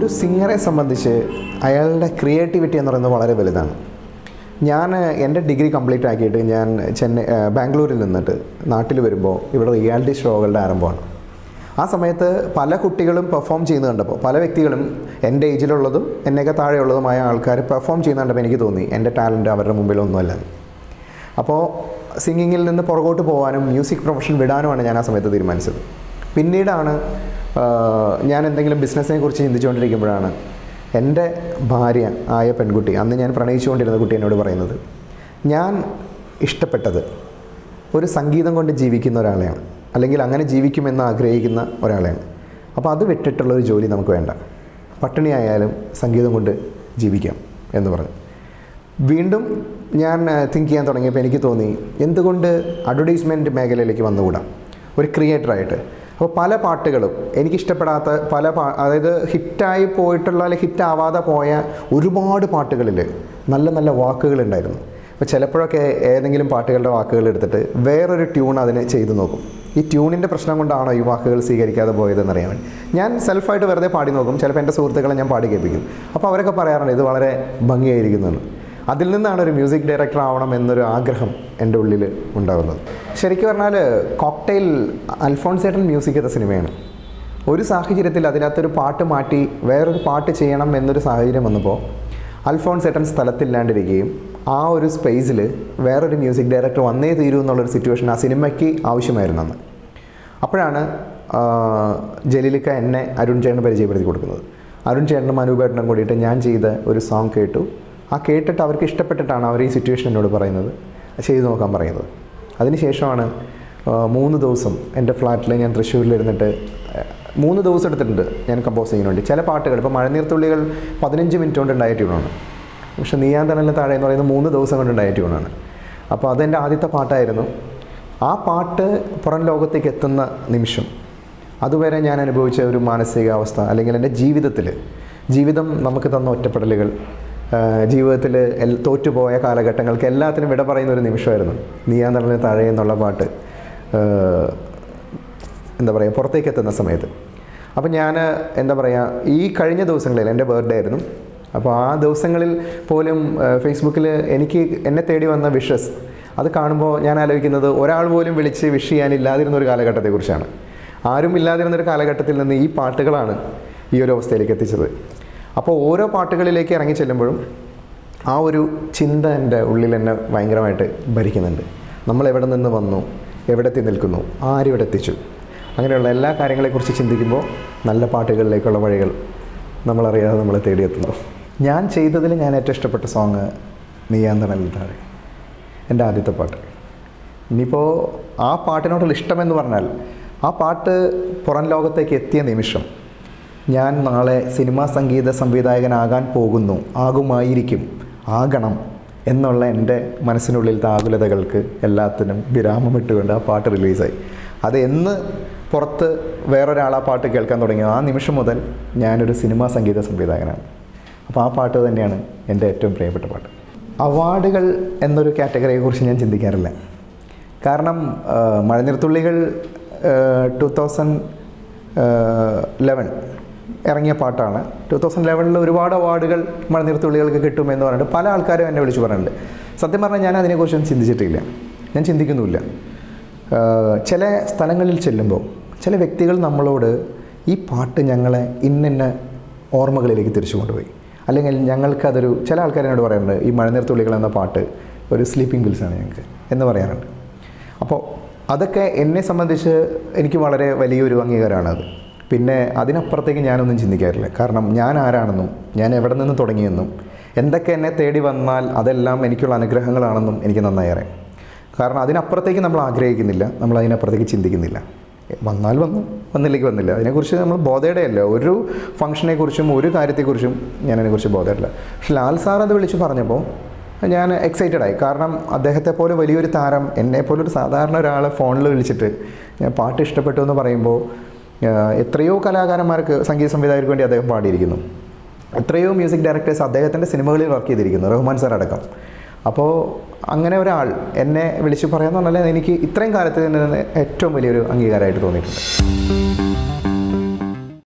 ഒരു സിംഗറെ സംബന്ധിച്ച് അയാളുടെ ക്രിയേറ്റിവിറ്റി എന്ന് പറയുന്നത് വളരെ വലുതാണ്. ഞാൻ എൻ്റെ ഡിഗ്രി കംപ്ലീറ്റ് ആക്കിയിട്ട് ഞാൻ ബാംഗ്ലൂരിൽ നിന്നിട്ട് നാട്ടിൽ വരുമ്പോൾ ഇവിടെ റിയാലിറ്റി ഷോകളുടെ ആരംഭമാണ്. ആ സമയത്ത് പല കുട്ടികളും പെർഫോം ചെയ്യുന്നത് കണ്ടപ്പോൾ, പല വ്യക്തികളും എൻ്റെ ഏജിലുള്ളതും എന്നെയൊക്കെ താഴെയുള്ളതുമായ ആൾക്കാർ പെർഫോം ചെയ്യുന്നത് കണ്ടപ്പോൾ എനിക്ക് തോന്നി എൻ്റെ ടാലൻറ്റ് അവരുടെ മുമ്പിലൊന്നുമല്ല. അപ്പോൾ സിംഗിങ്ങിൽ നിന്ന് പുറകോട്ട് പോകാനും മ്യൂസിക് പ്രൊഫഷൻ വിടാനുമാണ് ഞാൻ ആ സമയത്ത് തീരുമാനിച്ചത്. പിന്നീടാണ് ഞാൻ എന്തെങ്കിലും ബിസിനസ്സിനെ കുറിച്ച് ചിന്തിച്ചുകൊണ്ടിരിക്കുമ്പോഴാണ് എൻ്റെ ഭാര്യ ആയ പെൺകുട്ടി, അന്ന് ഞാൻ പ്രണയിച്ചുകൊണ്ടിരുന്ന കുട്ടി എന്നോട് പറയുന്നത്, ഞാൻ ഇഷ്ടപ്പെട്ടത് ഒരു സംഗീതം കൊണ്ട് ജീവിക്കുന്ന ഒരാളെയാണ്, അല്ലെങ്കിൽ അങ്ങനെ ജീവിക്കുമെന്ന് ആഗ്രഹിക്കുന്ന ഒരാളെയാണ്. അപ്പോൾ അത് വിട്ടിട്ടുള്ളൊരു ജോലി നമുക്ക് വേണ്ട, പട്ടിണിയായാലും സംഗീതം കൊണ്ട് ജീവിക്കാം എന്ന് പറഞ്ഞു. വീണ്ടും ഞാൻ തിങ്ക് ചെയ്യാൻ തുടങ്ങിയപ്പോൾ എനിക്ക് തോന്നി, എന്തുകൊണ്ട് അഡ്വർടൈസ്മെൻറ്റ് മേഖലയിലേക്ക് വന്നുകൂടാ ഒരു ക്രിയേറ്ററായിട്ട്. അപ്പോൾ പല പാട്ടുകളും എനിക്കിഷ്ടപ്പെടാത്ത അതായത് ഹിറ്റായി പോയിട്ടുള്ള അല്ലെങ്കിൽ ഹിറ്റാവാതെ പോയ ഒരുപാട് പാട്ടുകളിൽ നല്ല നല്ല വാക്കുകളുണ്ടായിരുന്നു. അപ്പോൾ ചിലപ്പോഴൊക്കെ ഏതെങ്കിലും പാട്ടുകളുടെ വാക്കുകൾ എടുത്തിട്ട് വേറൊരു ട്യൂൺ അതിന് ചെയ്തു നോക്കും. ഈ ട്യൂണിൻ്റെ പ്രശ്നം കൊണ്ടാണോ ഈ വാക്കുകൾ സ്വീകരിക്കാതെ പോയതെന്നറിയാൻ വേണ്ടി ഞാൻ സെൽഫായിട്ട് വെറുതെ പാടി നോക്കും. ചിലപ്പോൾ എൻ്റെ സുഹൃത്തുക്കളെ ഞാൻ പാടി കേൾപ്പിക്കും. അപ്പോൾ അവരൊക്കെ പറയാറുണ്ട് ഇത് വളരെ ഭംഗിയായിരിക്കുമെന്ന്. അതിൽ നിന്നാണ് ഒരു മ്യൂസിക് ഡയറക്ടർ ആവണം എന്നൊരു ആഗ്രഹം എൻ്റെ ഉള്ളിൽ ഉണ്ടാകുന്നത്. ശരിക്കും പറഞ്ഞാൽ കോക്ടെയിൽ അൽഫോൺസേട്ടൻ മ്യൂസിക് ചെയ്ത സിനിമയാണ്. ഒരു സാഹചര്യത്തിൽ അതിനകത്തൊരു പാട്ട് മാറ്റി വേറൊരു പാട്ട് ചെയ്യണം എന്നൊരു സാഹചര്യം വന്നപ്പോൾ അൽഫോൺസേട്ടൻ സ്ഥലത്തില്ലാണ്ടിരിക്കുകയും ആ ഒരു സ്പേസിൽ വേറൊരു മ്യൂസിക് ഡയറക്ടർ വന്നേ തീരൂ എന്നുള്ളൊരു സിറ്റുവേഷൻ ആ സിനിമയ്ക്ക് ആവശ്യമായിരുന്നു അന്ന്. അപ്പോഴാണ് ജലീലിക്ക എന്നെ അരുൺ ചേട്ടന് പരിചയപ്പെടുത്തി കൊടുക്കുന്നത്. അരുൺ ചേട്ടനും അനൂപേട്ടനും കൂടിയിട്ട് ഞാൻ ചെയ്ത ഒരു സോങ് കേട്ടു. ആ കേട്ടിട്ട് അവർക്ക് ഇഷ്ടപ്പെട്ടിട്ടാണ് അവർ ഈ സിറ്റുവേഷൻ എന്നോട് പറയുന്നത്, ചെയ്തു നോക്കാൻ പറയുന്നത്. അതിനുശേഷമാണ് 3 ദിവസം എൻ്റെ ഫ്ലാറ്റിൽ ഞാൻ തൃശ്ശൂരിലിരുന്നിട്ട് 3 ദിവസം എടുത്തിട്ടുണ്ട് ഞാൻ കമ്പോസ് ചെയ്യാൻ വേണ്ടി. ചില പാട്ടുകൾ ഇപ്പോൾ മഴനീർത്തുള്ളികൾ 15 മിനിറ്റ് കൊണ്ട് ഉണ്ടായ ട്യൂണാണ്. പക്ഷേ നീയാൻ തണലിന് താഴെ എന്ന് പറയുന്നത് 3 ദിവസം കൊണ്ട് ഉണ്ടായ ട്യൂണാണ്. അപ്പോൾ അതെൻ്റെ ആദ്യത്തെ പാട്ടായിരുന്നു. ആ പാട്ട് പുറം ലോകത്തേക്ക് എത്തുന്ന നിമിഷം അതുവരെ ഞാൻ അനുഭവിച്ച ഒരു മാനസികാവസ്ഥ, അല്ലെങ്കിൽ എൻ്റെ ജീവിതം നമുക്ക് തന്ന ഒറ്റപ്പെടലുകൾ, ജീവിതത്തിൽ തോറ്റുപോയ കാലഘട്ടങ്ങൾക്ക് എല്ലാത്തിനും വിട പറയുന്ന ഒരു നിമിഷമായിരുന്നു നീയാൻ തണലിന് താഴെ എന്നുള്ള പാട്ട് എന്താ പറയുക പുറത്തേക്ക് എത്തുന്ന സമയത്ത്. അപ്പോൾ ഞാൻ എന്താ പറയുക ഈ കഴിഞ്ഞ ദിവസങ്ങളിൽ എൻ്റെ ബർത്ത്ഡേ ആയിരുന്നു. അപ്പോൾ ആ ദിവസങ്ങളിൽ പോലും ഫേസ്ബുക്കിൽ എന്നെ തേടി വന്ന വിഷസ് അത് കാണുമ്പോൾ ഞാൻ ആലോചിക്കുന്നത് ഒരാൾ പോലും വിളിച്ച് വിഷ് ചെയ്യാനില്ലാതിരുന്ന ഒരു കാലഘട്ടത്തെക്കുറിച്ചാണ്. ആരും ഇല്ലാതിരുന്നൊരു കാലഘട്ടത്തിൽ നിന്ന് ഈ പാട്ടുകളാണ് ഈ ഒരു അവസ്ഥയിലേക്ക് എത്തിച്ചത്. അപ്പോൾ ഓരോ പാട്ടുകളിലേക്ക് ഇറങ്ങി ചെല്ലുമ്പോഴും ആ ഒരു ചിന്ത എൻ്റെ ഉള്ളിൽ എന്നെ ഭയങ്കരമായിട്ട് ഭരിക്കുന്നുണ്ട്. നമ്മൾ എവിടെ നിന്ന് വന്നു, എവിടെ എത്തി നിൽക്കുന്നു, ആരും എത്തിച്ചു, അങ്ങനെയുള്ള എല്ലാ കാര്യങ്ങളെക്കുറിച്ച് ചിന്തിക്കുമ്പോൾ നല്ല പാട്ടുകളിലേക്കുള്ള വഴികൾ നമ്മളറിയാതെ നമ്മളെ തേടിയെത്തുന്നു. ഞാൻ ചെയ്തതിൽ ഞാൻ ഏറ്റവും ഇഷ്ടപ്പെട്ട സോങ് നീയാൻ തണലിന് താഴെ, എൻ്റെ ആദ്യത്തെ പാട്ട്. ഇനിയിപ്പോൾ ആ പാട്ടിനോടുള്ള ഇഷ്ടമെന്ന് പറഞ്ഞാൽ ആ പാട്ട് പുറം ലോകത്തേക്ക് എത്തിയ നിമിഷം ഞാൻ നാളെ സിനിമാ സംഗീത സംവിധായകനാകാൻ പോകുന്നു, ആകണം എന്നുള്ള എൻ്റെ മനസ്സിനുള്ളിലത്തെ ആകുലതകൾക്ക് എല്ലാത്തിനും വിരാമമിട്ടുകൊണ്ട് ആ പാട്ട് റിലീസായി. അത് എന്ന് പുറത്ത് വേറൊരാൾ ആ പാട്ട് കേൾക്കാൻ തുടങ്ങിയോ ആ നിമിഷം മുതൽ ഞാനൊരു സിനിമാ സംഗീത സംവിധായകനാണ്. അപ്പോൾ ആ പാട്ട് തന്നെയാണ് എൻ്റെ ഏറ്റവും പ്രിയപ്പെട്ട പാട്ട്. അവാർഡുകൾ എന്നൊരു കാറ്റഗറിയെക്കുറിച്ച് ഞാൻ ചിന്തിക്കാറില്ല. കാരണം മഴനീർത്തുള്ളികൾ 2011 ഇറങ്ങിയ പാട്ടാണ്. 2011 ഒരുപാട് അവാർഡുകൾ മഴനീർത്തുള്ളികൾക്ക് കിട്ടുമെന്ന് പറഞ്ഞിട്ട് പല ആൾക്കാരും എന്നെ വിളിച്ച് പറയുന്നുണ്ട്. സത്യം പറഞ്ഞാൽ ഞാൻ അതിനെക്കുറിച്ചൊന്നും ചിന്തിച്ചിട്ടില്ല, ഞാൻ ചിന്തിക്കുന്നുമില്ല. ചില സ്ഥലങ്ങളിൽ ചെല്ലുമ്പോൾ ചില വ്യക്തികൾ നമ്മളോട് ഈ പാട്ട് ഞങ്ങളെ ഇന്ന ഓർമ്മകളിലേക്ക് തിരിച്ചു കൊണ്ടുപോയി, അല്ലെങ്കിൽ ഞങ്ങൾക്കതൊരു ചില ആൾക്കാർ എന്നോട് പറയാറുണ്ട് ഈ മഴനീർത്തുള്ളികൾ എന്ന പാട്ട് ഒരു സ്ലീപ്പിംഗ് പിൽസാണ് ഞങ്ങൾക്ക് എന്ന് പറയാറുണ്ട്. അപ്പോൾ അതൊക്കെ എന്നെ സംബന്ധിച്ച് എനിക്ക് വളരെ വലിയൊരു അംഗീകാരമാണത്. പിന്നെ അതിനപ്പുറത്തേക്ക് ഞാനൊന്നും ചിന്തിക്കാറില്ല. കാരണം ഞാൻ ആരാണെന്നും ഞാൻ എവിടെ നിന്ന് തുടങ്ങിയെന്നും എന്തൊക്കെ എന്നെ തേടി വന്നാൽ അതെല്ലാം എനിക്കുള്ള അനുഗ്രഹങ്ങളാണെന്നും എനിക്ക് നന്നായി അറിയാം. കാരണം അതിനപ്പുറത്തേക്ക് നമ്മൾ ആഗ്രഹിക്കുന്നില്ല, നമ്മൾ അതിനപ്പുറത്തേക്ക് ചിന്തിക്കുന്നില്ല. വന്നാൽ വന്നു, വന്നില്ലെങ്കിൽ വന്നില്ല. അതിനെക്കുറിച്ച് നമ്മൾ ബോധേടയല്ല. ഒരു ഫംഗ്ഷനെക്കുറിച്ചും ഒരു കാര്യത്തെക്കുറിച്ചും ഞാനതിനെക്കുറിച്ച് ബോധേടല്ല. പക്ഷെ ലാൽ സാർ അത് വിളിച്ച് പറഞ്ഞപ്പോൾ ഞാൻ എക്സൈറ്റഡായി. കാരണം അദ്ദേഹത്തെ പോലെ വലിയൊരു താരം എന്നെപ്പോലൊരു സാധാരണ ഒരാളെ ഫോണിൽ വിളിച്ചിട്ട് ഞാൻ പാട്ട് ഇഷ്ടപ്പെട്ടു എന്ന് പറയുമ്പോൾ എത്രയോ കലാകാരന്മാർക്ക് സംഗീത സംവിധായകർക്ക് വേണ്ടി അദ്ദേഹം പാടിയിരിക്കുന്നു. എത്രയോ മ്യൂസിക് ഡയറക്ടേഴ്സ് അദ്ദേഹത്തിൻ്റെ സിനിമകളിൽ വർക്ക് ചെയ്തിരിക്കുന്നു, റഹ്മാൻ സാർ അടക്കം. അപ്പോൾ അങ്ങനെ ഒരാൾ എന്നെ വിളിച്ച് പറയാമെന്ന് പറഞ്ഞാൽ എനിക്ക് ഇത്രയും കാലത്ത് നിന്ന് ഏറ്റവും വലിയൊരു അംഗീകാരമായിട്ട് തോന്നിയിട്ടുണ്ട്.